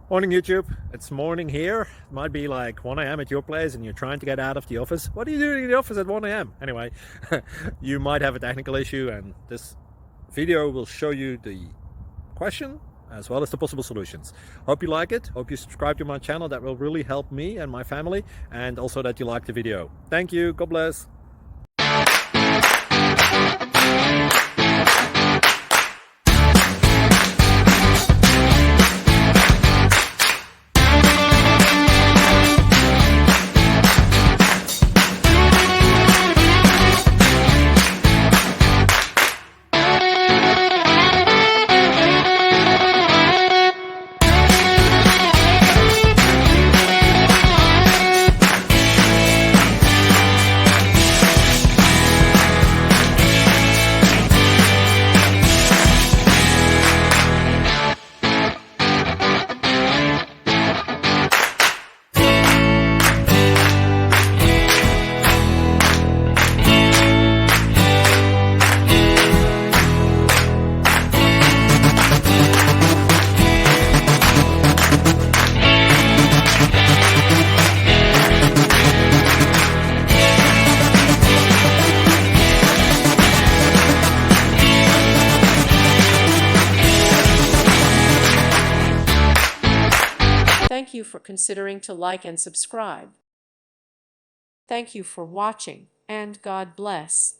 Morning YouTube, it's morning here. It might be like 1 a.m. at your place and you're trying to get out of the office. What are you doing in the office at 1 a.m.? Anyway, you might have a technical issue and this video will show you the question as well as the possible solutions. Hope you like it, hope you subscribe to my channel. That will really help me and my family, and also that you like the video. Thank you, God bless. Thank you for considering to like and subscribe. Thank you for watching, and God bless.